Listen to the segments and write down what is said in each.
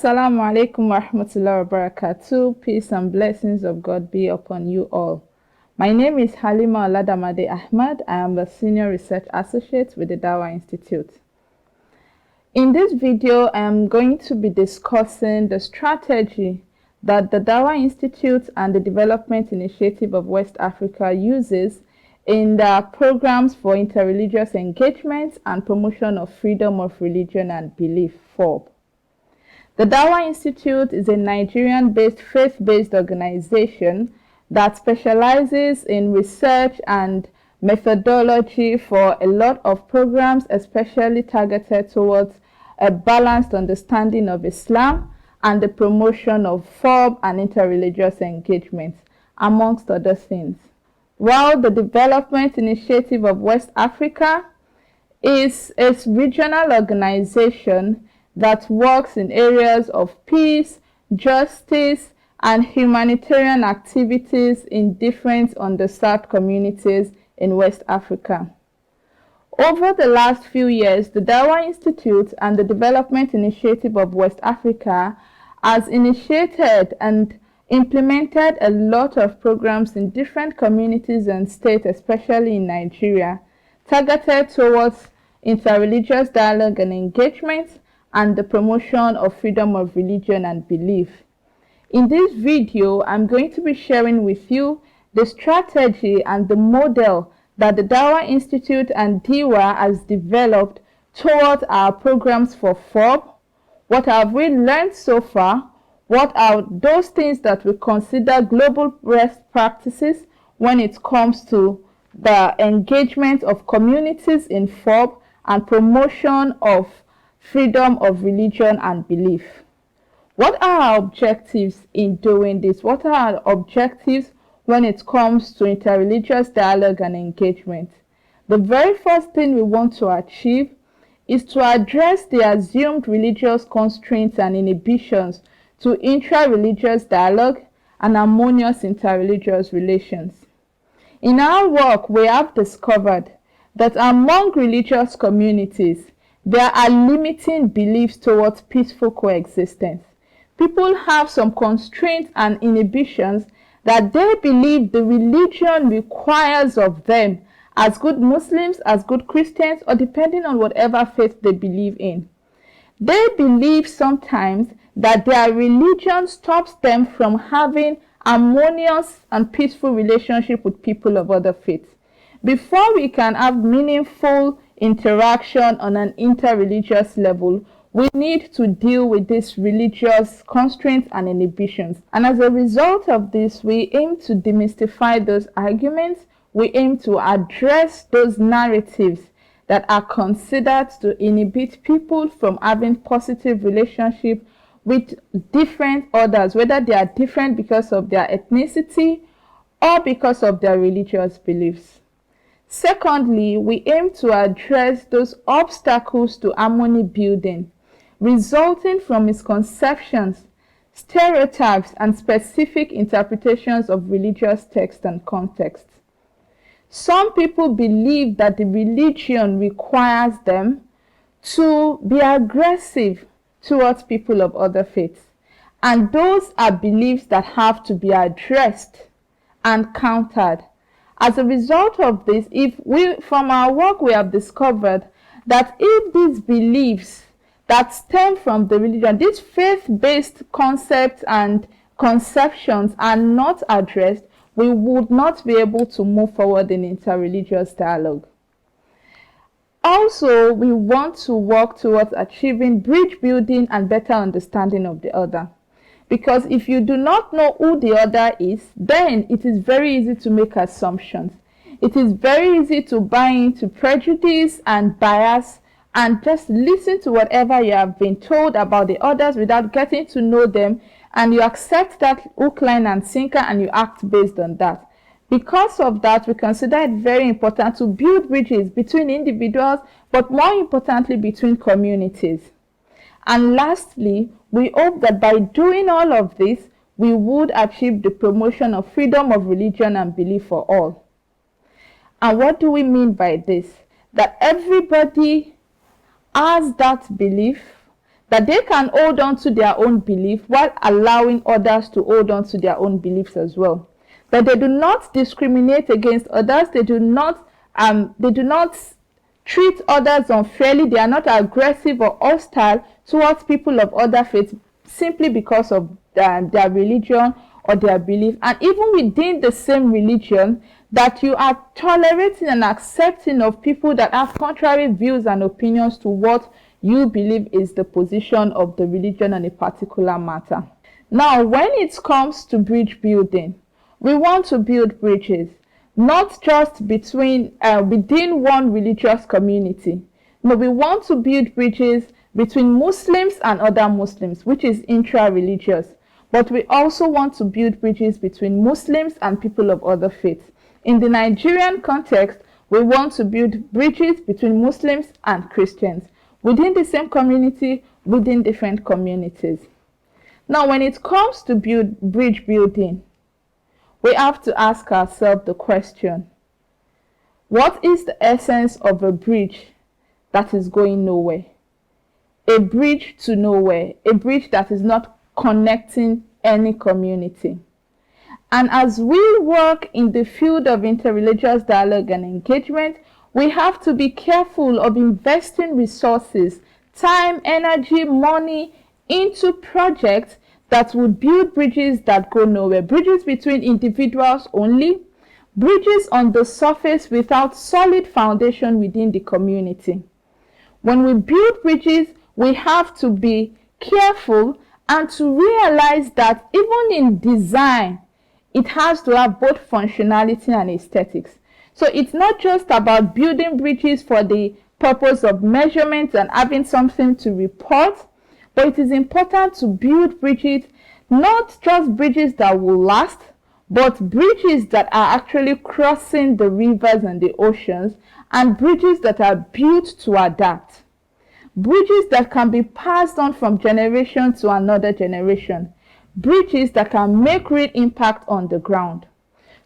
Assalamu alaikum wa rahmatullahi wa barakatuh. Peace and blessings of God be upon you all. My name is Halima Oladamade Ahmad. I am the Senior Research Associate with the Dawah Institute. In this video, I am going to be discussing the strategy that the Dawah Institute and the Development Initiative of West Africa uses in their programs for interreligious engagement and promotion of freedom of religion and belief, FORB. The Dawah Institute is a Nigerian-based faith-based organization that specializes in research and methodology for a lot of programs, especially targeted towards a balanced understanding of Islam and the promotion of FORB and interreligious engagement, amongst other things. While the Development Initiative of West Africa is a regional organization that works in areas of peace, justice, and humanitarian activities in different underserved communities in West Africa. Over the last few years, the Dawah Institute and the Development Initiative of West Africa has initiated and implemented a lot of programs in different communities and states, especially in Nigeria, targeted towards interreligious dialogue and engagement and the promotion of freedom of religion and belief. In this video, I'm going to be sharing with you the strategy and the model that the Dawah Institute and DIWA has developed towards our programs for FORB. What have we learned so far? What are those things that we consider global best practices when it comes to the engagement of communities in FORB and promotion of freedom of religion and belief? What are our objectives in doing this? What are our objectives when it comes to interreligious dialogue and engagement? The very first thing we want to achieve is to address the assumed religious constraints and inhibitions to intra-religious dialogue and harmonious interreligious relations. In our work, we have discovered that among religious communities, there are limiting beliefs towards peaceful coexistence. People have some constraints and inhibitions that they believe the religion requires of them as good Muslims, as good Christians, or depending on whatever faith they believe in. They believe sometimes that their religion stops them from having harmonious and peaceful relationship with people of other faiths. Before we can have meaningful interaction on an interreligious level, we need to deal with these religious constraints and inhibitions. And as a result of this, we aim to demystify those arguments. We aim to address those narratives that are considered to inhibit people from having positive relationship with different others, whether they are different because of their ethnicity or because of their religious beliefs. Secondly, we aim to address those obstacles to harmony building resulting from misconceptions, stereotypes, and specific interpretations of religious text and context. Some people believe that the religion requires them to be aggressive towards people of other faiths, and those are beliefs that have to be addressed and countered. As a result of this, from our work we have discovered that if these beliefs that stem from the religion, these faith-based concepts and conceptions are not addressed, we would not be able to move forward in interreligious dialogue. Also, we want to work towards achieving bridge building and better understanding of the other. Because if you do not know who the other is, then it is very easy to make assumptions. It is very easy to buy into prejudice and bias and just listen to whatever you have been told about the others without getting to know them, and you accept that hook, line, and sinker, and you act based on that. Because of that, we consider it very important to build bridges between individuals, but more importantly, between communities. And lastly, we hope that by doing all of this, we would achieve the promotion of freedom of religion and belief for all. And what do we mean by this? That everybody has that belief that they can hold on to their own belief while allowing others to hold on to their own beliefs as well. That they do not discriminate against others, they do not treat others unfairly, they are not aggressive or hostile towards people of other faiths simply because of their religion or their belief. And even within the same religion, that you are tolerating and accepting of people that have contrary views and opinions to what you believe is the position of the religion on a particular matter. Now, when it comes to bridge building, we want to build bridges, not just between within one religious community. No, we want to build bridges between Muslims and other Muslims, which is intra-religious. But we also want to build bridges between Muslims and people of other faiths. In the Nigerian context, we want to build bridges between Muslims and Christians, within the same community, within different communities. Now, when it comes to bridge building, we have to ask ourselves the question, what is the essence of a bridge that is going nowhere? A bridge to nowhere, a bridge that is not connecting any community. And as we work in the field of interreligious dialogue and engagement, we have to be careful of investing resources, time, energy, money into projects that would build bridges that go nowhere. Bridges between individuals only, bridges on the surface without solid foundation within the community. When we build bridges, we have to be careful and to realize that even in design, it has to have both functionality and aesthetics. So it's not just about building bridges for the purpose of measurement and having something to report, but it is important to build bridges, not just bridges that will last, but bridges that are actually crossing the rivers and the oceans, and bridges that are built to adapt. Bridges that can be passed on from generation to another generation. Bridges that can make real impact on the ground.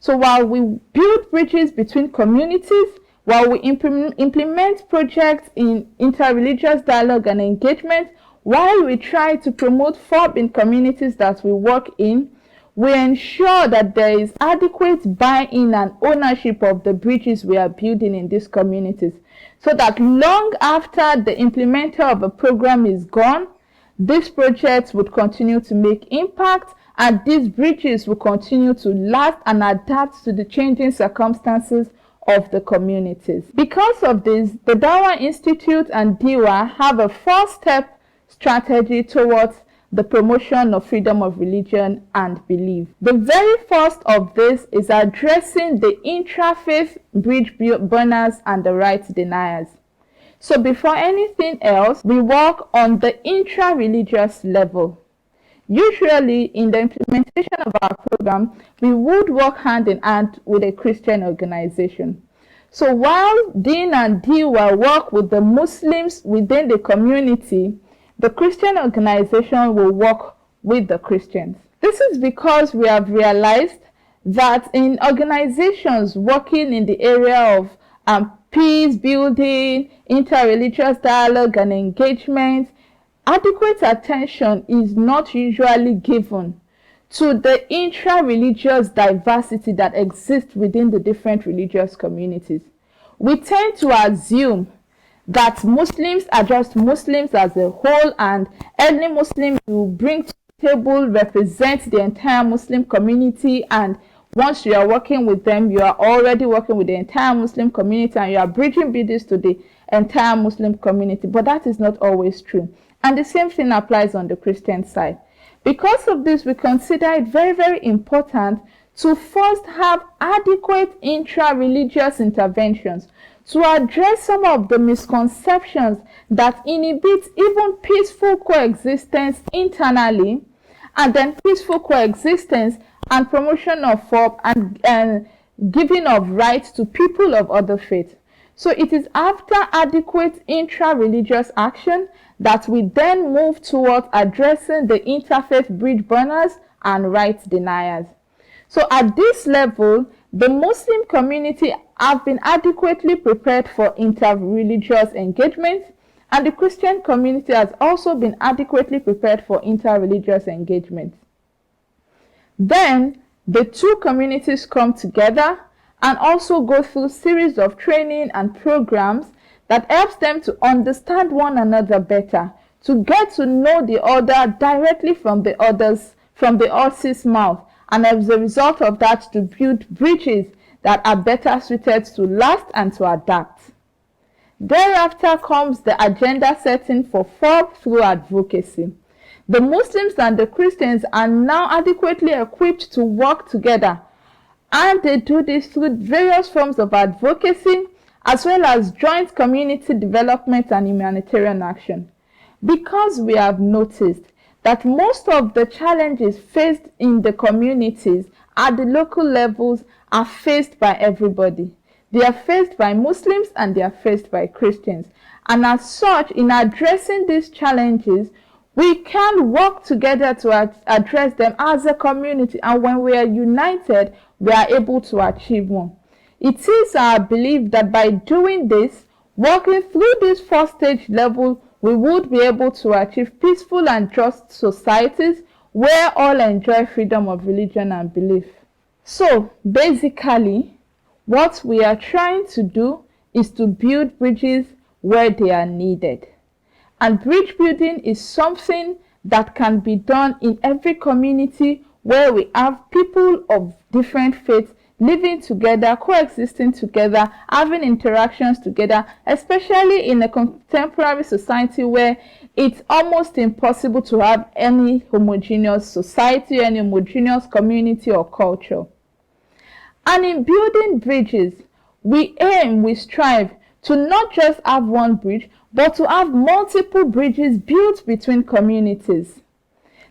So while we build bridges between communities, while we implement projects in interreligious dialogue and engagement, while we try to promote FORB in communities that we work in, we ensure that there is adequate buy-in and ownership of the bridges we are building in these communities, so that long after the implementer of a program is gone, these projects would continue to make impact, and these bridges will continue to last and adapt to the changing circumstances of the communities. Because of this, the Dawa Institute and DIWA have a 4-step strategy towards the promotion of freedom of religion and belief. The very first of this is addressing the intra-faith bridge burners and the rights deniers. So before anything else, we work on the intra-religious level. Usually, in the implementation of our program, we would work hand in hand with a Christian organization. So while Din and Diwa work with the Muslims within the community, the Christian organization will work with the Christians. This is because we have realized that in organizations working in the area of peace building, interreligious dialogue and engagement, adequate attention is not usually given to the intra-religious diversity that exists within the different religious communities. We tend to assume that Muslims are just Muslims as a whole, and any Muslim you bring to the table represents the entire Muslim community, and once you are working with them, you are already working with the entire Muslim community and you are bridging bridges to the entire Muslim community. But that is not always true. And the same thing applies on the Christian side. Because of this, we consider it very, very important to first have adequate intra-religious interventions to address some of the misconceptions that inhibit even peaceful coexistence internally, and then peaceful coexistence and promotion of FORB and giving of rights to people of other faiths. So it is after adequate intra-religious action that we then move towards addressing the interfaith bridge burners and rights deniers. So at this level, the Muslim community have been adequately prepared for interreligious engagement, and the Christian community has also been adequately prepared for interreligious engagement. Then the two communities come together and also go through series of training and programs that helps them to understand one another better, to get to know the other directly from the horse's mouth, and as a result of that to build bridges that are better suited to last and to adapt. Thereafter comes the agenda setting for FORB through advocacy. The Muslims and the Christians are now adequately equipped to work together, and they do this through various forms of advocacy as well as joint community development and humanitarian action. Because we have noticed that most of the challenges faced in the communities at the local levels are faced by everybody. They are faced by Muslims and they are faced by Christians. And as such, in addressing these challenges, we can work together to address them as a community. And when we are united, we are able to achieve one. It is our belief that by doing this, working through this first stage level, we would be able to achieve peaceful and just societies where all enjoy freedom of religion and belief. So basically, what we are trying to do is to build bridges where they are needed. And bridge building is something that can be done in every community where we have people of different faiths living together, coexisting together, having interactions together, especially in a contemporary society where it's almost impossible to have any homogeneous society, any homogeneous community or culture. And in building bridges, we strive to not just have one bridge, but to have multiple bridges built between communities.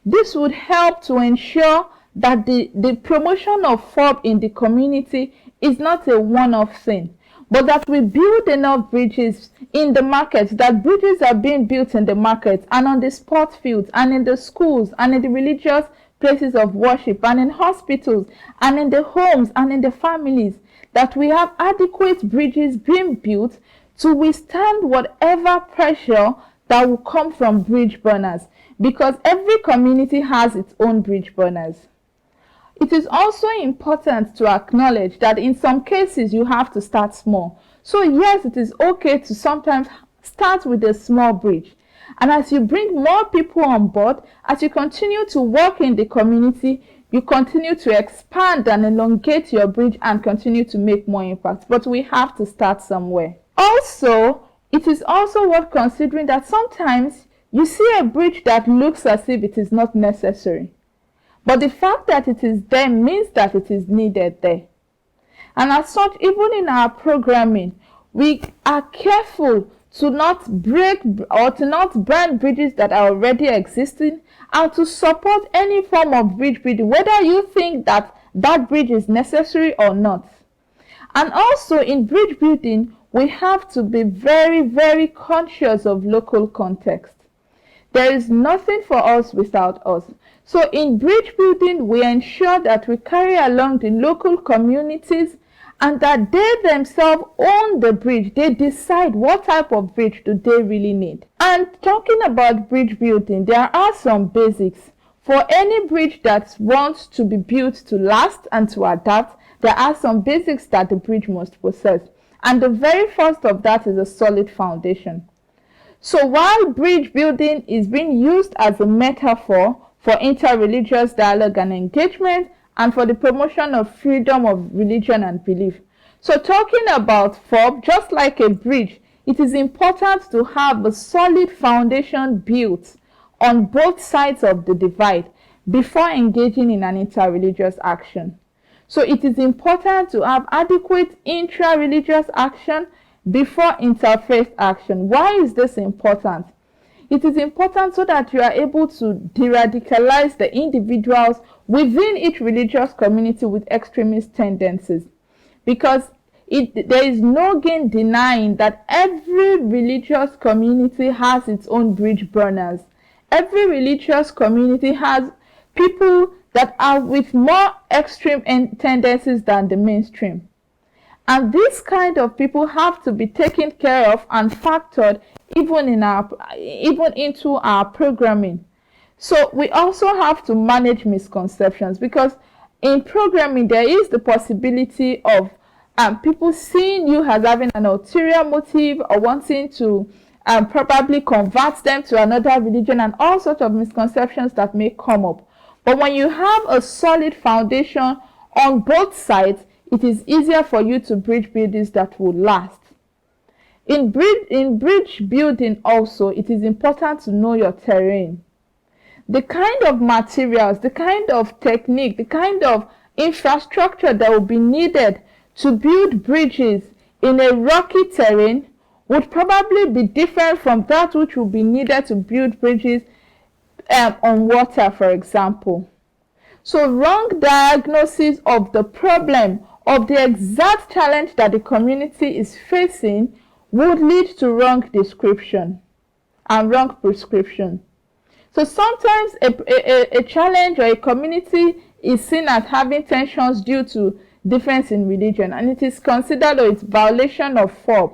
This would help to ensure that the promotion of FORB in the community is not a one-off thing, but that we build enough bridges in the markets, that bridges are being built in the markets and on the sport fields and in the schools and in the religious places of worship and in hospitals and in the homes and in the families, that we have adequate bridges being built to withstand whatever pressure that will come from bridge burners, because every community has its own bridge burners. It is also important to acknowledge that in some cases you have to start small. So yes, it is okay to sometimes start with a small bridge. And as you bring more people on board, as you continue to work in the community, you continue to expand and elongate your bridge and continue to make more impact. But we have to start somewhere. Also, it is also worth considering that sometimes you see a bridge that looks as if it is not necessary. But the fact that it is there means that it is needed there. And as such, even in our programming, we are careful to not break or to not burn bridges that are already existing, and to support any form of bridge building, whether you think that that bridge is necessary or not. And also in bridge building, we have to be very, very conscious of local context. There is nothing for us without us. So in bridge building, we ensure that we carry along the local communities and that they themselves own the bridge. They decide what type of bridge do they really need. And talking about bridge building, there are some basics. For any bridge that wants to be built to last and to adapt, there are some basics that the bridge must possess. And the very first of that is a solid foundation. So while bridge building is being used as a metaphor for interreligious dialogue and engagement, and for the promotion of freedom of religion and belief. So talking about FORB, just like a bridge, it is important to have a solid foundation built on both sides of the divide before engaging in an interreligious action. So it is important to have adequate intra-religious action before interfaith action. Why is this important? It is important so that you are able to de-radicalize the individuals within each religious community with extremist tendencies. Because there is no gain denying that every religious community has its own bridge burners. Every religious community has people that are with more extreme tendencies than the mainstream. And these kind of people have to be taken care of and factored even into our programming. So we also have to manage misconceptions, because in programming there is the possibility of people seeing you as having an ulterior motive or wanting to probably convert them to another religion, and all sorts of misconceptions that may come up. But when you have a solid foundation on both sides, it is easier for you to bridge buildings that will last. In bridge building also, it is important to know your terrain. The kind of materials, the kind of technique, the kind of infrastructure that will be needed to build bridges in a rocky terrain would probably be different from that which will be needed to build bridges on water, for example. So wrong diagnosis of the problem, of the exact challenge that the community is facing, would lead to wrong description and wrong prescription. So sometimes a challenge or a community is seen as having tensions due to difference in religion, and it is considered as violation of FORB.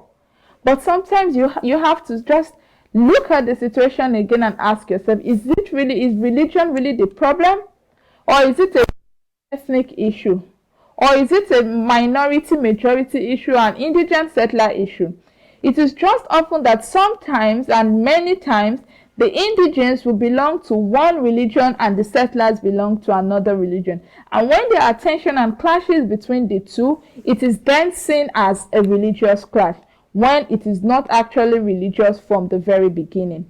But sometimes you have to just look at the situation again and ask yourself, is religion really the problem? Or is it a ethnic issue? Or is it a minority-majority issue, an indigent settler issue? It is just often that sometimes and many times the indigents will belong to one religion and the settlers belong to another religion. And when there are tension and clashes between the two, it is then seen as a religious clash, when it is not actually religious from the very beginning.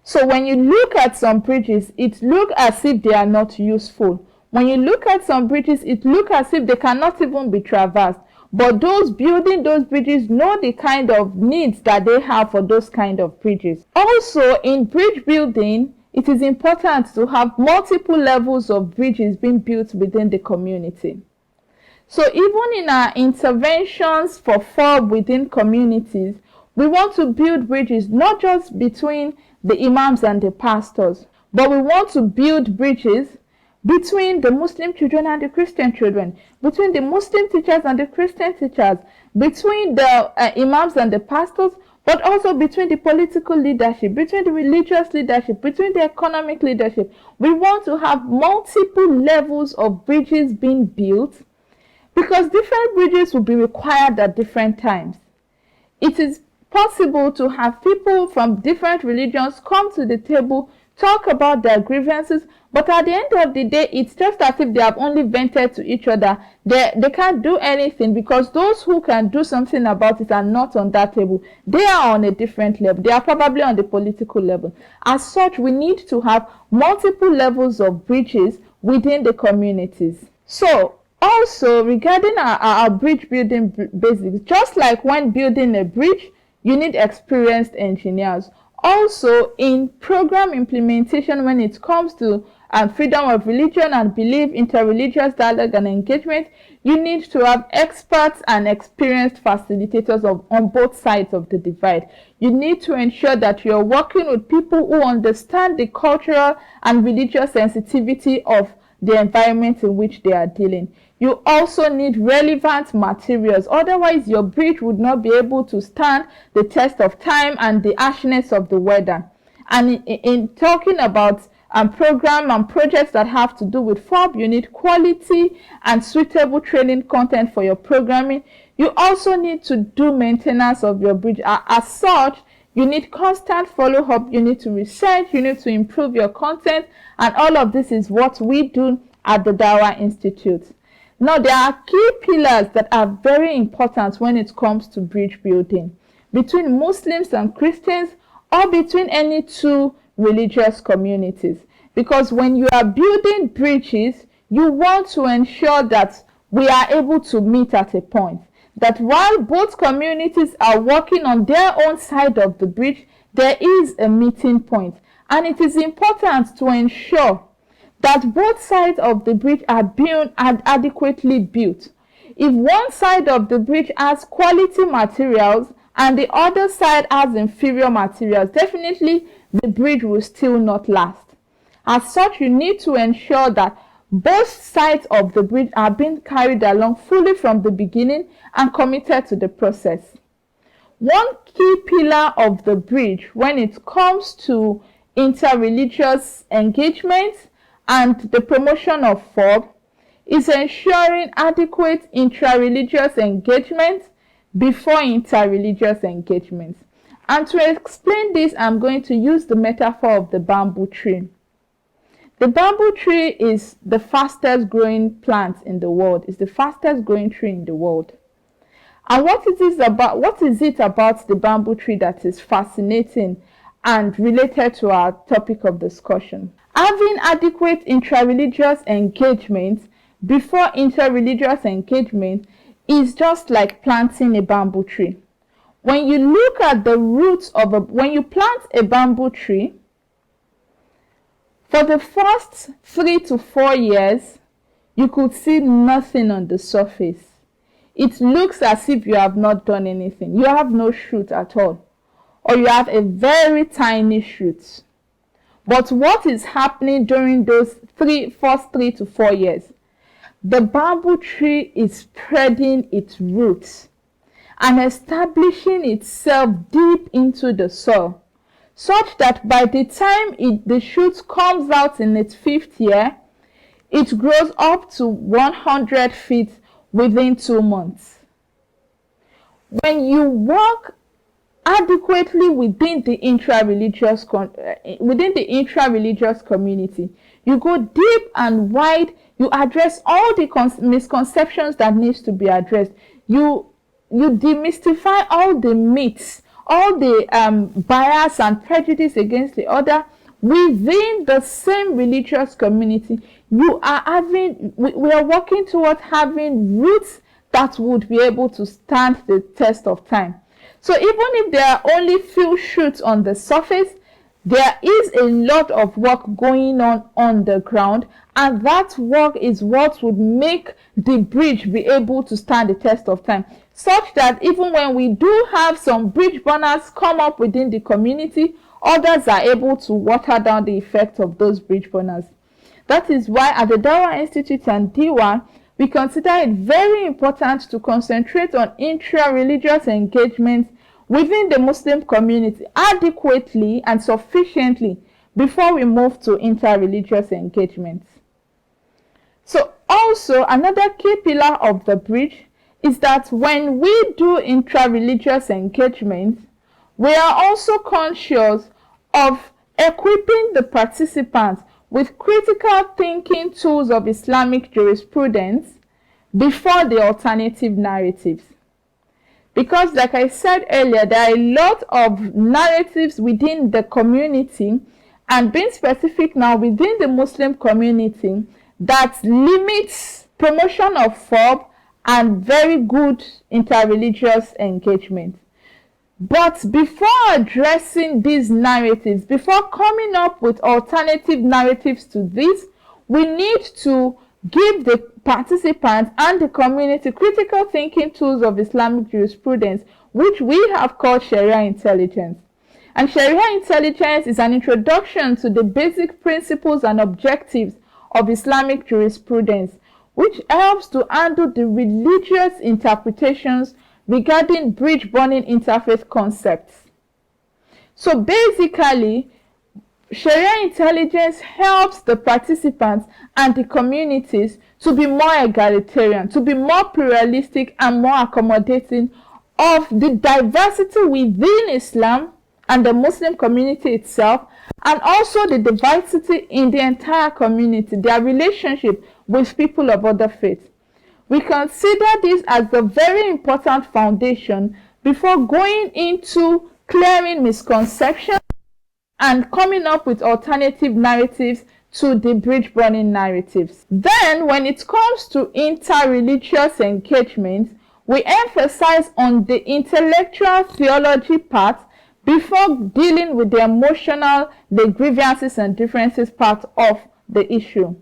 So when you look at some bridges, it looks as if they are not useful. When you look at some bridges, it looks as if they cannot even be traversed. But those building those bridges know the kind of needs that they have for those kind of bridges. Also, in bridge building, it is important to have multiple levels of bridges being built within the community. So even in our interventions for FORB within communities, we want to build bridges not just between the imams and the pastors, but we want to build bridges between the Muslim children and the Christian children, between the Muslim teachers and the Christian teachers, between the imams and the pastors, but also between the political leadership, between the religious leadership, between the economic leadership. We want to have multiple levels of bridges being built, because different bridges will be required at different times. It is possible to have people from different religions come to the table, talk about their grievances, but at the end of the day, it's just as if they have only vented to each other. They can't do anything, because those who can do something about it are not on that table. They are on a different level. They are probably on the political level. As such, we need to have multiple levels of bridges within the communities. So, also, regarding our bridge building basics, just like when building a bridge, you need experienced engineers. Also, in program implementation, when it comes to freedom of religion and belief, interreligious dialogue and engagement, you need to have experts and experienced facilitators on both sides of the divide. You need to ensure that you're working with people who understand the cultural and religious sensitivity of the environment in which they are dealing. You also need relevant materials, otherwise your bridge would not be able to stand the test of time and the harshness of the weather. And in talking about program and projects that have to do with FORB, you need quality and suitable training content for your programming. You also need to do maintenance of your bridge. As such, you need constant follow-up, you need to research, you need to improve your content, and all of this is what we do at the Dawah Institute. Now, there are key pillars that are very important when it comes to bridge building between Muslims and Christians, or between any two religious communities. Because when you are building bridges, you want to ensure that we are able to meet at a point. That while both communities are working on their own side of the bridge, there is a meeting point. And it is important to ensure that both sides of the bridge are being adequately built. If one side of the bridge has quality materials and the other side has inferior materials, definitely the bridge will still not last. As such, you need to ensure that Both sides of the bridge are being carried along fully from the beginning and committed to the process. One key pillar of the bridge when it comes to interreligious engagement and the promotion of FORB is ensuring adequate intrareligious engagement before interreligious engagement. And to explain this, I'm going to use the metaphor of the bamboo tree. The bamboo tree is the fastest growing plant in the world. It's the fastest growing tree in the world. And what is it about the bamboo tree that is fascinating and related to our topic of discussion? Having adequate intrareligious engagement before interreligious engagement is just like planting a bamboo tree. When you look at the roots of when you plant a bamboo tree, for the first 3 to 4 years, you could see nothing on the surface. It looks as if you have not done anything. You have no shoot at all, or you have a very tiny shoot. But what is happening during those first 3 to 4 years? The bamboo tree is spreading its roots and establishing itself deep into the soil, such that by the time the shoot comes out in its 5th year, it grows up to 100 feet within 2 months. When you work adequately within the intrareligious community, you go deep and wide. You address all the misconceptions that needs to be addressed. You demystify all the myths, all the bias and prejudice against the other within the same religious community. We are working towards having roots that would be able to stand the test of time. So even if there are only few shoots on the surface, there is a lot of work going on the ground, and that work is what would make the bridge be able to stand the test of time, such that even when we do have some bridge burners come up within the community, others are able to water down the effect of those bridge burners. That is why at the Dawah Institute and DIWA, we consider it very important to concentrate on intra-religious engagement within the Muslim community adequately and sufficiently before we move to inter-religious engagement. So also another key pillar of the bridge is that when we do intra-religious engagement, we are also conscious of equipping the participants with critical thinking tools of Islamic jurisprudence before the alternative narratives. Because like I said earlier, there are a lot of narratives within the community, and being specific now within the Muslim community, that limits promotion of FORB and very good interreligious engagement. But before addressing these narratives, before coming up with alternative narratives to this, we need to give the participants and the community critical thinking tools of Islamic jurisprudence, which we have called Sharia intelligence. And Sharia intelligence is an introduction to the basic principles and objectives of Islamic jurisprudence, which helps to handle the religious interpretations regarding bridge burning interfaith concepts. So basically, Sharia intelligence helps the participants and the communities to be more egalitarian, to be more pluralistic and more accommodating of the diversity within Islam and the Muslim community itself, and also the diversity in the entire community, their relationship with people of other faiths. We consider this as a very important foundation before going into clearing misconceptions and coming up with alternative narratives to the bridge burning narratives. Then, when it comes to interreligious engagement, we emphasize on the intellectual theology part before dealing with the emotional, the grievances and differences part of the issue.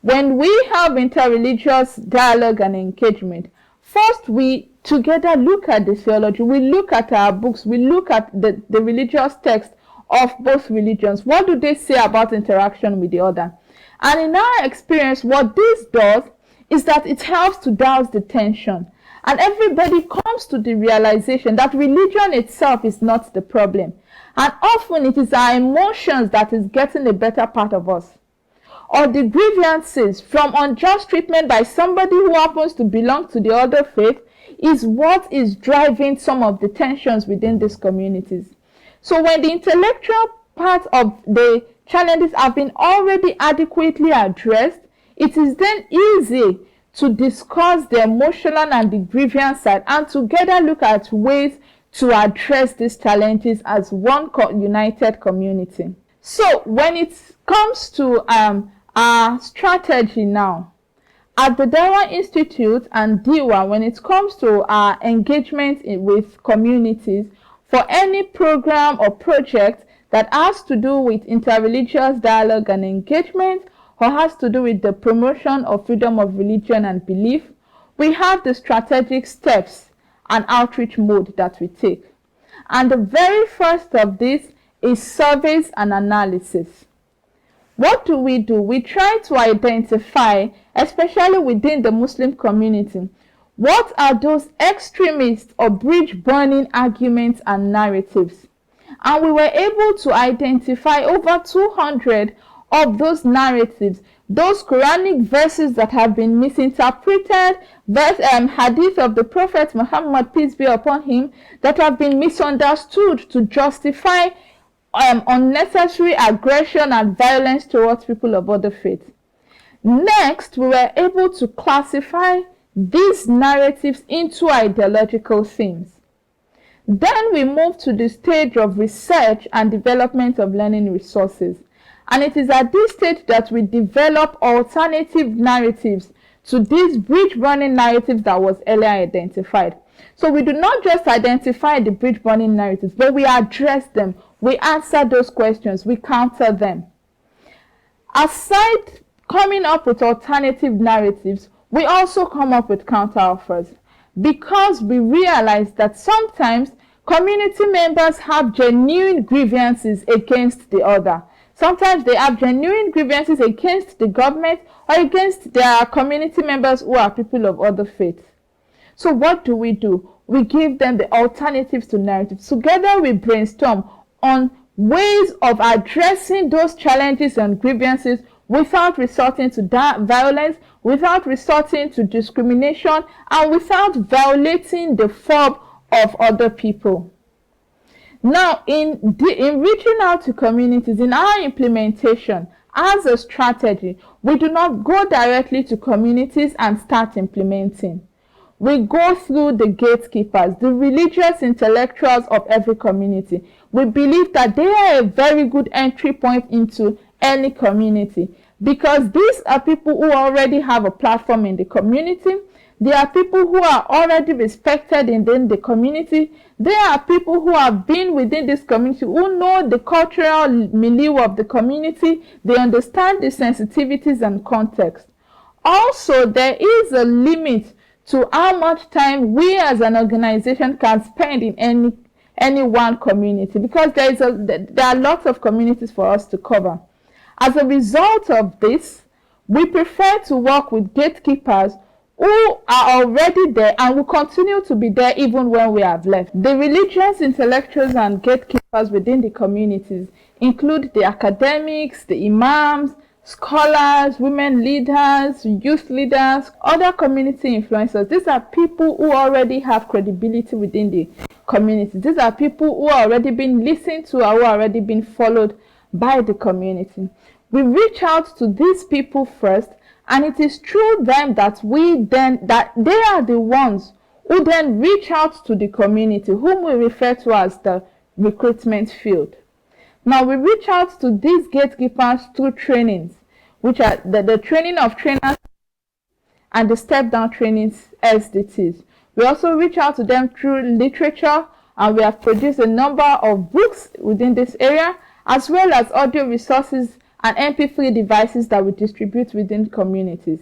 When we have interreligious dialogue and engagement, first we together look at the theology, we look at our books, we look at the religious text of both religions. What do they say about interaction with the other? And in our experience, what this does is that it helps to douse the tension. And everybody comes to the realization that religion itself is not the problem. And often it is our emotions that is getting the better part of us. Or the grievances from unjust treatment by somebody who happens to belong to the other faith is what is driving some of the tensions within these communities. So when the intellectual part of the challenges have been already adequately addressed, it is then easy to discuss the emotional and the grievance side and together look at ways to address these challenges as one united community. So when it comes to our strategy now, at the Dawa Institute and DIWA, when it comes to our engagement with communities, for any program or project that has to do with interreligious dialogue and engagement, or has to do with the promotion of freedom of religion and belief, we have the strategic steps and outreach mode that we take. And the very first of this is surveys and analysis. What do? We try to identify, especially within the Muslim community, what are those extremist or bridge-burning arguments and narratives. And we were able to identify over 200 of those narratives, those Quranic verses that have been misinterpreted, hadith of the Prophet Muhammad, peace be upon him, that have been misunderstood to justify unnecessary aggression and violence towards people of other faiths. Next, we were able to classify these narratives into ideological themes. Then we move to the stage of research and development of learning resources. And it is at this stage that we develop alternative narratives to these bridge-burning narratives that was earlier identified. So we do not just identify the bridge-burning narratives, but we address them, we answer those questions, we counter them. Aside coming up with alternative narratives, we also come up with counter-offers, because we realize that sometimes community members have genuine grievances against the other. Sometimes they have genuine grievances against the government or against their community members who are people of other faiths. So what do? We give them the alternatives to narratives. Together we brainstorm on ways of addressing those challenges and grievances without resorting to violence, without resorting to discrimination, and without violating the FORB of other people. Now, in reaching out to communities, in our implementation, as a strategy, we do not go directly to communities and start implementing. We go through the gatekeepers, the religious intellectuals of every community. We believe that they are a very good entry point into any community, because these are people who already have a platform in the community. They are people who are already respected in the community. They are people who have been within this community, who know the cultural milieu of the community. They understand the sensitivities and context. Also, there is a limit to how much time we as an organization can spend in any one community, because there are lots of communities for us to cover. As a result of this, we prefer to work with gatekeepers who are already there and will continue to be there even when we have left. The religious intellectuals and gatekeepers within the communities include the academics, the imams, scholars, women leaders, youth leaders, other community influencers. These are people who already have credibility within the community. These are people who are already been listened to or who are already been followed by the community. We reach out to these people first, and it is through them that they are the ones who then reach out to the community, whom we refer to as the recruitment field. Now, we reach out to these gatekeepers through trainings, which are the training of trainers and the step-down trainings, SDTs. We also reach out to them through literature, and we have produced a number of books within this area, as well as audio resources and MP3 devices that we distribute within communities.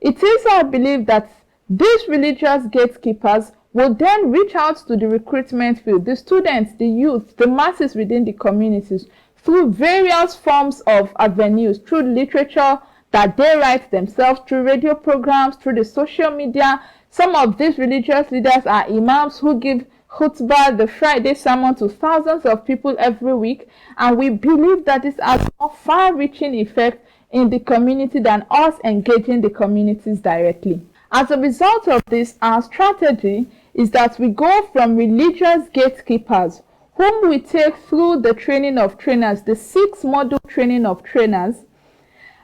It is our belief that these religious gatekeepers will then reach out to the recruitment field, the students, the youth, the masses within the communities, through various forms of avenues, through literature that they write themselves, through radio programs, through the social media. Some of these religious leaders are imams who give khutbah, the Friday sermon, to thousands of people every week, and we believe that this has a far-reaching effect in the community than us engaging the communities directly. As a result of this, our strategy is that we go from religious gatekeepers, whom we take through the training of trainers, the 6-module training of trainers,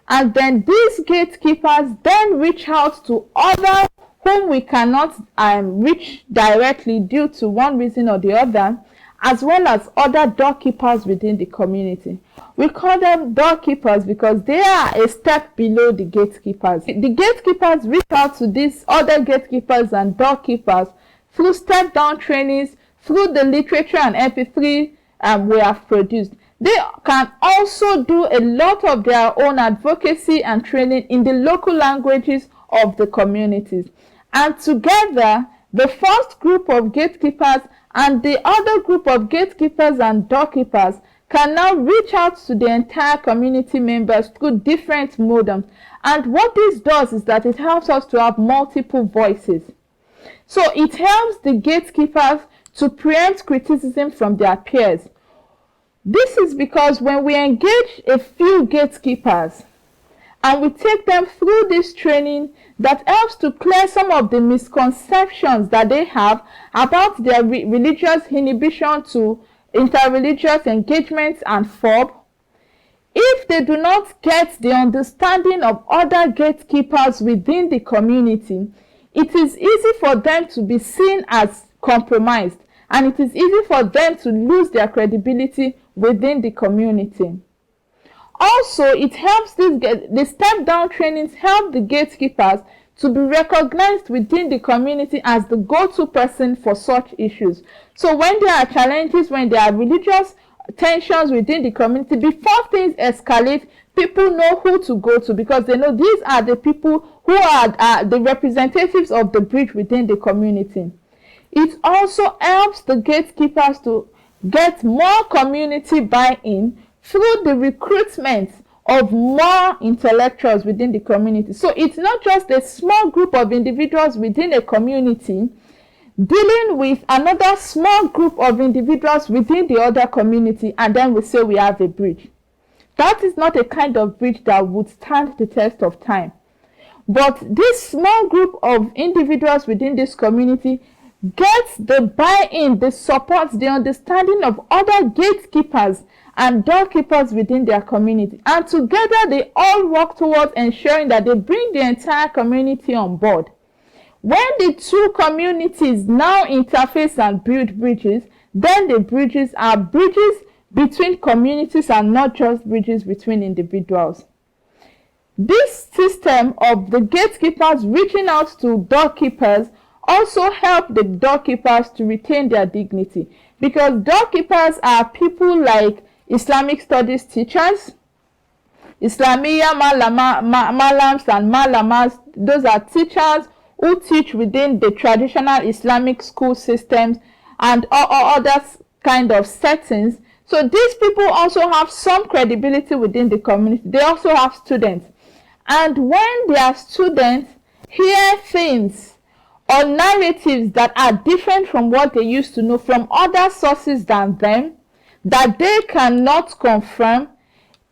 and then these gatekeepers then reach out to others whom we cannot reach directly due to one reason or the other, as well as other doorkeepers within the community. We call them doorkeepers because they are a step below the gatekeepers. The gatekeepers reach out to these other gatekeepers and doorkeepers through step-down trainings, through the literature and MP3 we have produced. They can also do a lot of their own advocacy and training in the local languages of the communities. And together, the first group of gatekeepers and the other group of gatekeepers and doorkeepers can now reach out to the entire community members through different modems. And what this does is that it helps us to have multiple voices. So it helps the gatekeepers to preempt criticism from their peers. This is because when we engage a few gatekeepers and we take them through this training, that helps to clear some of the misconceptions that they have about their religious inhibition to interreligious engagements and FORB. If they do not get the understanding of other gatekeepers within the community, it is easy for them to be seen as compromised, and it is easy for them to lose their credibility within the community. Also, it helps the step-down trainings help the gatekeepers to be recognized within the community as the go-to person for such issues. So when there are challenges, when there are religious tensions within the community, before things escalate, people know who to go to because they know these are the people who are the representatives of the bridge within the community. It also helps the gatekeepers to get more community buy-in through the recruitment of more intellectuals within the community. So it's not just a small group of individuals within a community dealing with another small group of individuals within the other community, and then we say we have a bridge. That is not a kind of bridge that would stand the test of time. But this small group of individuals within this community gets the buy-in, the support, the understanding of other gatekeepers and doorkeepers within their community. And together they all work towards ensuring that they bring the entire community on board. When the two communities now interface and build bridges, then the bridges are bridges between communities and not just bridges between individuals. This system of the gatekeepers reaching out to doorkeepers also help the doorkeepers to retain their dignity, because doorkeepers are people like Islamic studies teachers, Islamiyya malams and malamas. Those are teachers who teach within the traditional Islamic school systems and other kind of settings. So these people also have some credibility within the community. They also have students. And when their students hear things or narratives that are different from what they used to know from other sources than them, that they cannot confirm,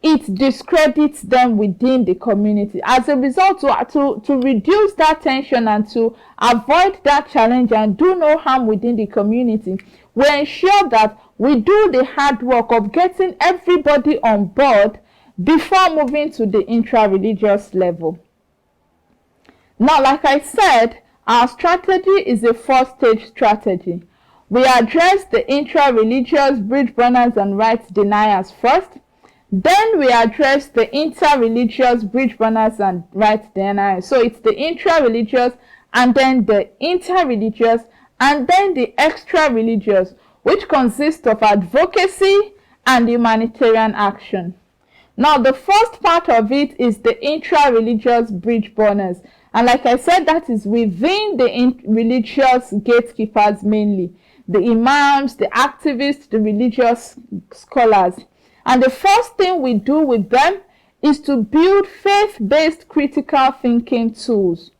it discredits them within the community. As a result, to reduce that tension and to avoid that challenge and do no harm within the community, we ensure that we do the hard work of getting everybody on board before moving to the intra-religious level. Now, like I said, our strategy is a 4-stage strategy. We address the intra-religious bridge burners and rights deniers first. Then we address the inter-religious bridge burners and rights deniers. So it's the intra-religious, and then the inter-religious, and then the extra-religious, which consists of advocacy and humanitarian action. Now, the first part of it is the intra-religious bridge burners. And like I said, that is within the religious gatekeepers mainly. The imams, the activists, the religious scholars. And the first thing we do with them is to build faith-based critical thinking tools.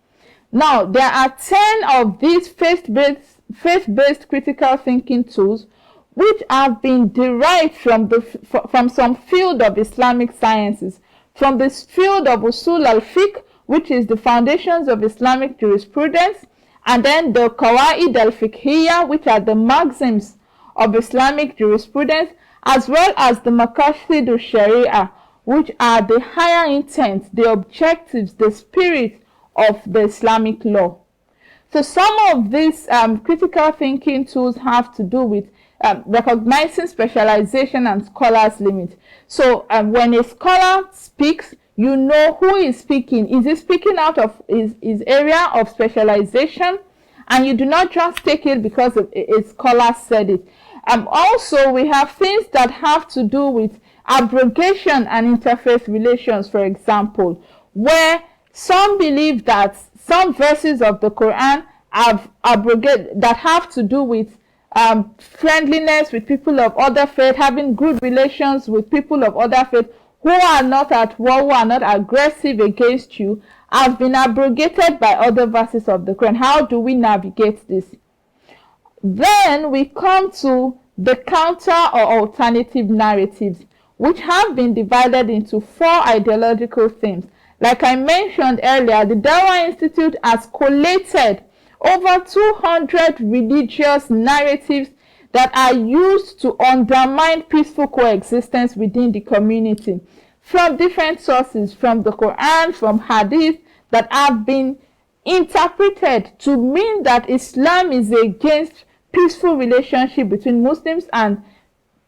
Now, there are 10 of these faith-based critical thinking tools which have been derived from some field of Islamic sciences, from this field of Usul al-Fiqh, which is the foundations of Islamic jurisprudence, and then the Qawaid al-Fiqhiyya, which are the maxims of Islamic jurisprudence, as well as the Maqasid al-Sharia, which are the higher intent, the objectives, the spirit of the Islamic law. So some of these critical thinking tools have to do with recognizing specialization and scholars' limits. So when a scholar speaks, you know who is speaking. Is he speaking out of his area of specialization? And you do not just take it because a scholar said it. Also, we have things that have to do with abrogation and interfaith relations, for example, where some believe that some verses of the Quran have abrogated, that have to do with friendliness with people of other faith, having good relations with people of other faith who are not at war, who are not aggressive against you, have been abrogated by other verses of the Quran. How do we navigate this? Then we come to the counter or alternative narratives, which have been divided into 4 ideological themes. Like I mentioned earlier, the Dawah Institute has collated over 200 religious narratives that are used to undermine peaceful coexistence within the community, from different sources, from the Quran, from Hadith, that have been interpreted to mean that Islam is against peaceful relationship between Muslims and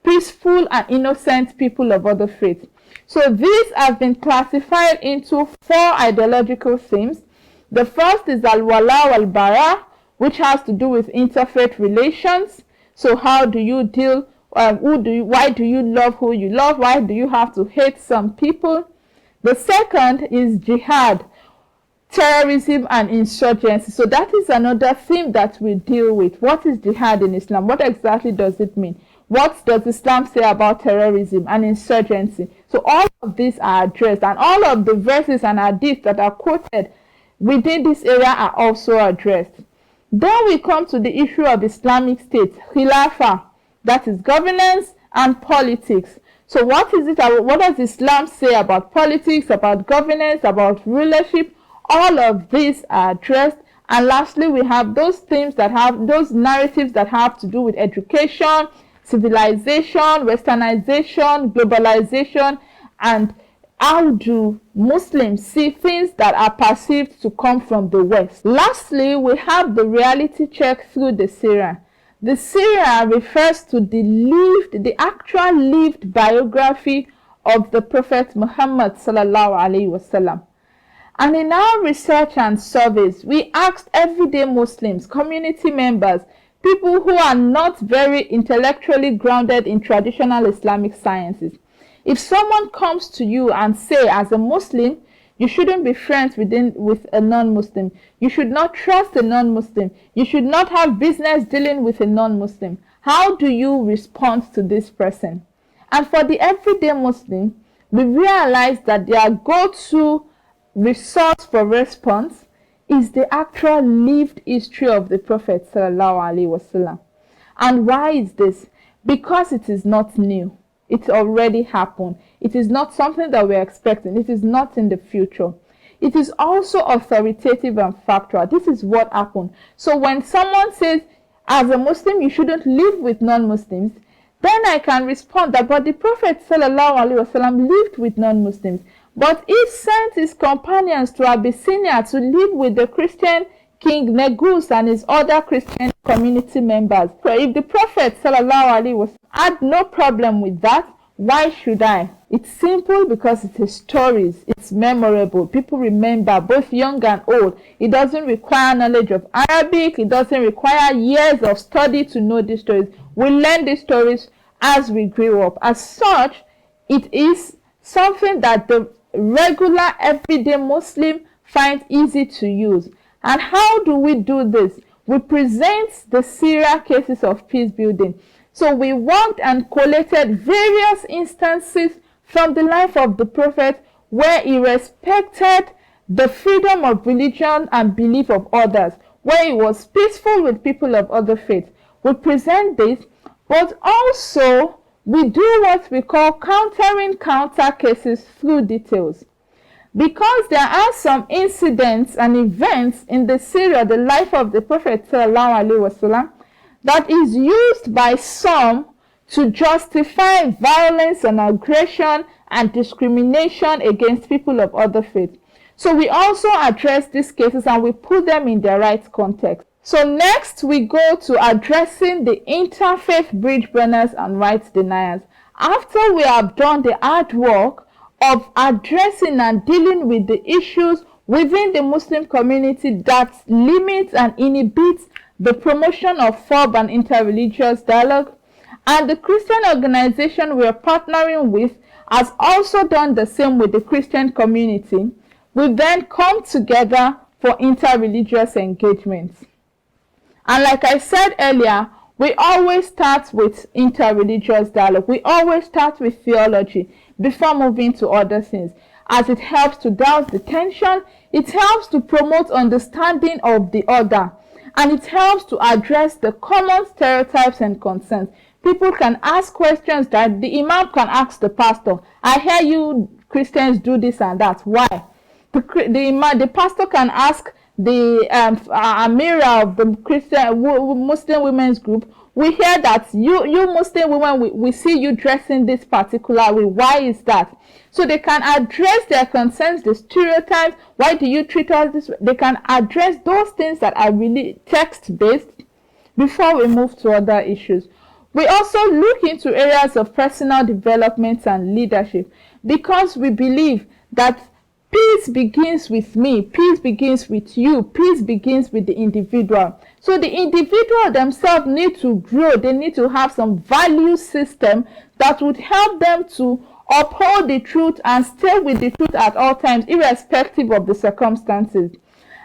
peaceful and innocent people of other faiths. So these have been classified into 4 ideological themes. The first is al-wala wal-bara, which has to do with interfaith relations. So how do you deal, why do you love who you love? Why do you have to hate some people? The second is jihad, terrorism and insurgency. So that is another theme that we deal with. What is jihad in Islam? What exactly does it mean? What does Islam say about terrorism and insurgency? So all of these are addressed, and all of the verses and hadiths that are quoted within this area are also addressed. Then we come to the issue of Islamic State, Khilafah, that is governance and politics. So what is it? What does Islam say about politics, about governance, about rulership? All of these are addressed. And lastly, we have those themes that have those narratives that have to do with education, civilization, westernization, globalization, and how do Muslims see things that are perceived to come from the West. Lastly, we have the reality check through the Sirah. The Sirah refers to the actual lived biography of the Prophet Muhammad sallallahu alaihi wasallam. And in our research and surveys, we asked everyday Muslims, community members, people who are not very intellectually grounded in traditional Islamic sciences. If someone comes to you and say, as a Muslim, you shouldn't be friends with a non-Muslim. You should not trust a non-Muslim. You should not have business dealing with a non-Muslim. How do you respond to this person? And for the everyday Muslim, we realize that their go-to resource for response is the actual lived history of the Prophet sallallahu alaihi wasallam. And why is this? Because it is not new. It already happened. It is not something that we're expecting. It is not in the future. It is also authoritative and factual. This is what happened. So when someone says, as a Muslim, you shouldn't live with non-Muslims, then I can respond that, but the Prophet sallallahu alaihi wasallam lived with non-Muslims. But he sent his companions to Abyssinia to live with the Christian King Negus and his other Christian community members. So if the Prophet ﷺ had no problem with that, why should I? It's simple because it is stories. It's memorable. People remember, both young and old. It doesn't require knowledge of Arabic. It doesn't require years of study to know these stories. We learn these stories as we grew up. As such, it is something that the regular everyday Muslim finds easy to use. And how do we do this? We present the serial cases of peace building. So we worked and collated various instances from the life of the prophet where he respected the freedom of religion and belief of others, where he was peaceful with people of other faiths. We present this, but also we do what we call countering counter cases through details. Because there are some incidents and events in the Syria, the life of the Prophet ﷺ, that is used by some to justify violence and aggression and discrimination against people of other faiths. So we also address these cases and we put them in their right context. So next we go to addressing the interfaith bridge burners and rights deniers. After we have done the hard work of addressing and dealing with the issues within the Muslim community that limits and inhibits the promotion of FORB and interreligious dialogue, and the Christian organization we are partnering with has also done the same with the Christian community, we then come together for interreligious engagements. And like I said earlier, we always start with interreligious dialogue. We always start with theology before moving to other things, as it helps to douse the tension, it helps to promote understanding of the other, and it helps to address the common stereotypes and concerns. People can ask questions that the imam can ask the pastor. I hear you Christians do this and that. Why? The pastor can ask the Amira of the Christian Muslim women's group, we hear that you Muslim women, we see you dressing this particular way. Why is that? So they can address their concerns, the stereotypes. Why do you treat us this way? They can address those things that are really text-based before we move to other issues. We also look into areas of personal development and leadership, because we believe that peace begins with me, peace begins with you, peace begins with the individual. So the individual themselves need to grow, they need to have some value system that would help them to uphold the truth and stay with the truth at all times, irrespective of the circumstances.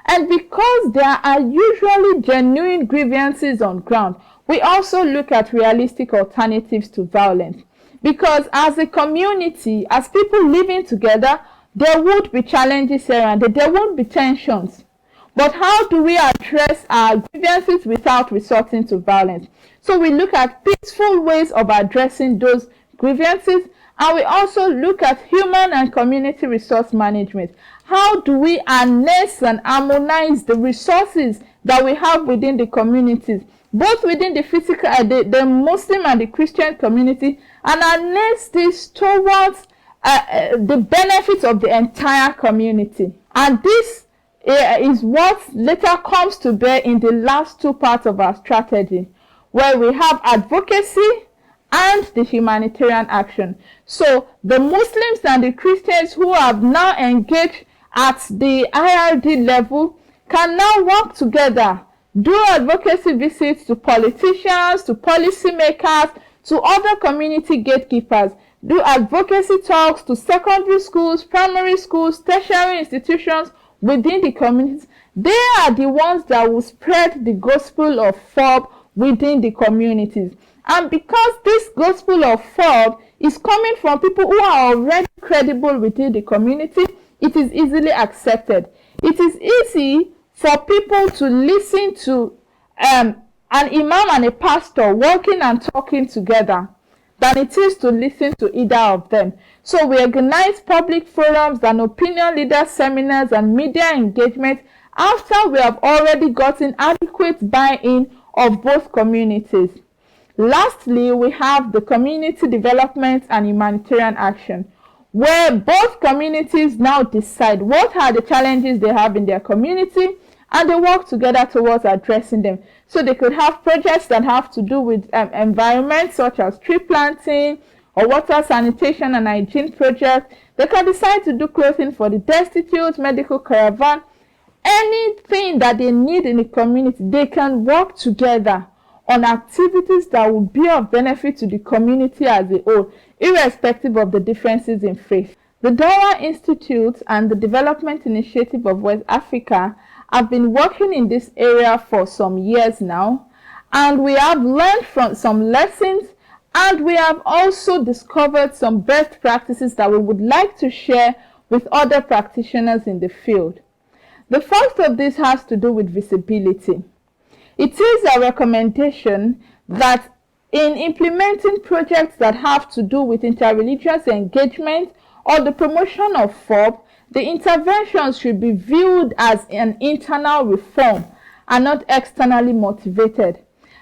And because there are usually genuine grievances on ground, we also look at realistic alternatives to violence. Because as a community, as people living together, there would be challenges here and there won't be tensions. But how do we address our grievances without resorting to violence? So we look at peaceful ways of addressing those grievances, and we also look at human and community resource management. How do we harness and harmonize the resources that we have within the communities, both within the physical, the Muslim and the Christian community, and harness this towards the benefits of the entire community? And this is what later comes to bear in the last two parts of our strategy, where we have advocacy and the humanitarian action. So the Muslims and the Christians who have now engaged at the IRD level can now work together, do advocacy visits to politicians, to policymakers, to other community gatekeepers, do advocacy talks to secondary schools, primary schools, tertiary institutions within the communities. They are the ones that will spread the gospel of FORB within the communities. And because this gospel of FORB is coming from people who are already credible within the community, it is easily accepted. It is easy for people to listen to an imam and a pastor working and talking together than it is to listen to either of them. So we organize public forums and opinion leader seminars and media engagement after we have already gotten adequate buy-in of both communities. Lastly, we have the community development and humanitarian action, where both communities now decide what are the challenges they have in their community, and they work together towards addressing them. So they could have projects that have to do with environment, such as tree planting or water sanitation and hygiene projects. They can decide to do clothing for the destitute, medical caravan, anything that they need in the community. They can work together on activities that will be of benefit to the community as a whole, irrespective of the differences in faith. The Dawah Institute and the Development Initiative of West Africa have been working in this area for some years now, and we have learned from some lessons, and we have also discovered some best practices that we would like to share with other practitioners in the field. The first of these has to do with visibility. It is a recommendation that in implementing projects that have to do with interreligious engagement or the promotion of FORB, the interventions should be viewed as an internal reform and not externally motivated.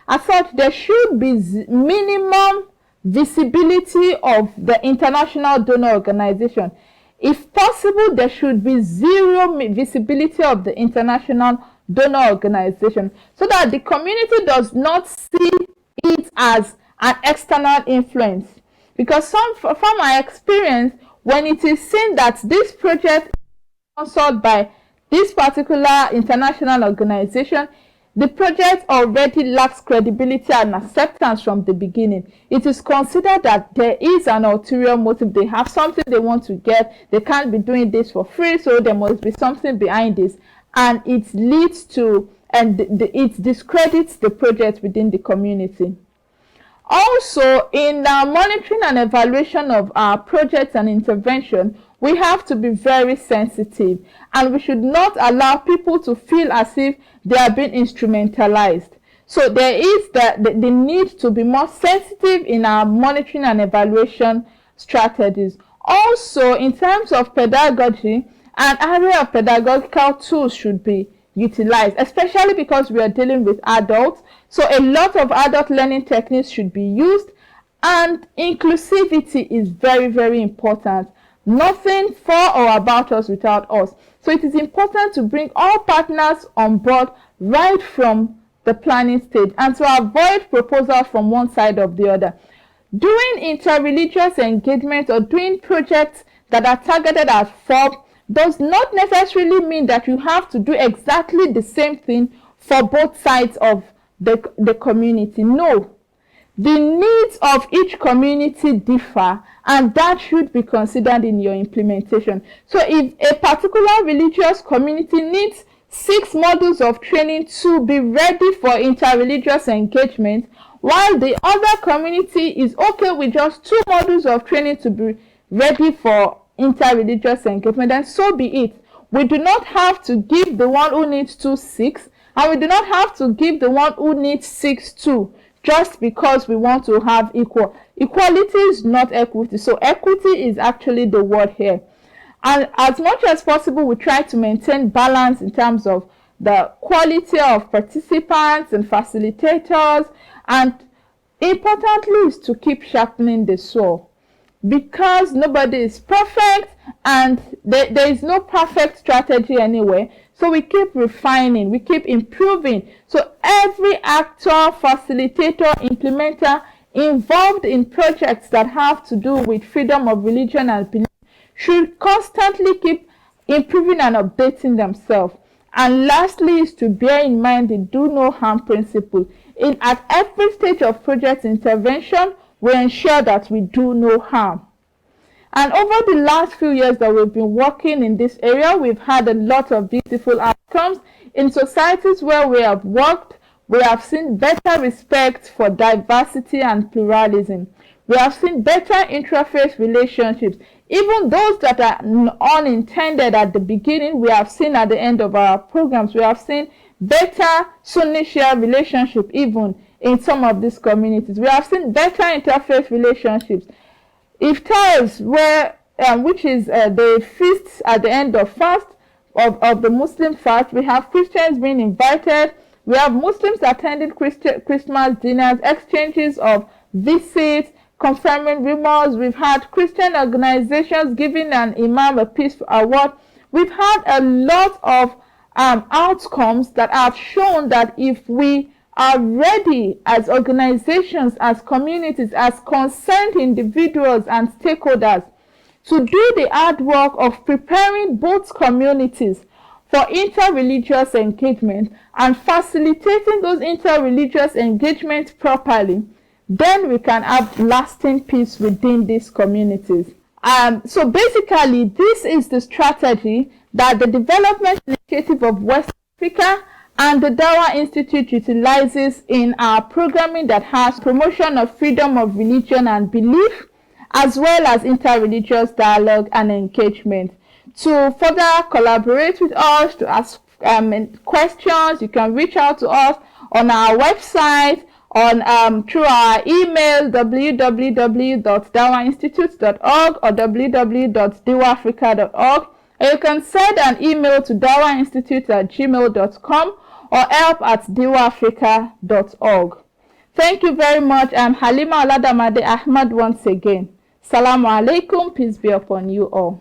As such, there should be minimum visibility of the international donor organization. If possible, there should be zero visibility of the international donor organization so that the community does not see it as an external influence. Because from my experience, when it is seen that this project is sponsored by this particular international organization, the project already lacks credibility and acceptance from the beginning. It is considered that there is an ulterior motive. They have something they want to get. They can't be doing this for free, so there must be something behind this. And it leads to, and it discredits the project within the community. Also, in monitoring and evaluation of our projects and intervention, we have to be very sensitive, and we should not allow people to feel as if they are being instrumentalized. So there is the need to be more sensitive in our monitoring and evaluation strategies. Also, in terms of pedagogy, an area of pedagogical tools should be utilized, especially because we are dealing with adults. So a lot of adult learning techniques should be used, and inclusivity is very, very important. Nothing for or about us without us. So it is important to bring all partners on board right from the planning stage and to avoid proposals from one side or the other. Doing interreligious engagement or doing projects that are targeted at FORB does not necessarily mean that you have to do exactly the same thing for both sides of the community. No. The needs of each community differ, and that should be considered in your implementation. So if a particular religious community needs 6 modules of training to be ready for interreligious engagement, while the other community is okay with just 2 modules of training to be ready for interreligious engagement, then so be it. We do not have to give the one who needs 2 6, and we do not have to give the one who needs 6 2. Just because we want to have equal. Equality is not equity. So equity is actually the word here. And as much as possible, we try to maintain balance in terms of the quality of participants and facilitators. And importantly is to keep sharpening the saw. Because nobody is perfect and there is no perfect strategy anyway. So we keep refining, we keep improving. So every actor, facilitator, implementer involved in projects that have to do with freedom of religion and belief should constantly keep improving and updating themselves. And lastly is to bear in mind the do no harm principle. At every stage of project intervention, we ensure that we do no harm. And over the last few years that we've been working in this area, we've had a lot of beautiful outcomes. In societies where we have worked, we have seen better respect for diversity and pluralism. We have seen better interfaith relationships. Even those that are unintended at the beginning, we have seen at the end of our programs. We have seen better Sunni-Shia relationship even in some of these communities. We have seen better interfaith relationships. Iftars, which is the feast at the end of fast of the Muslim fast, we have Christians being invited. We have Muslims attending Christmas dinners, exchanges of visits, confirming rumors. We've had Christian organizations giving an imam a peace award. We've had a lot of outcomes that have shown that if we are ready as organizations, as communities, as concerned individuals and stakeholders to do the hard work of preparing both communities for interreligious engagement and facilitating those interreligious engagements properly, then we can have lasting peace within these communities. So basically, this is the strategy that the Development Initiative of West Africa and the Dawa Institute utilizes in our programming that has promotion of freedom of religion and belief, as well as interreligious dialogue and engagement. To further collaborate with us, to ask questions, you can reach out to us on our website, through our email www.dawainstitute.org or www.diwaafrica.org. Or you can send an email to dawainstitute@gmail.com or help@diwaafrica.org. Thank you very much. I'm Halima Oladamade Ahmad once again. Salamu alaikum. Peace be upon you all.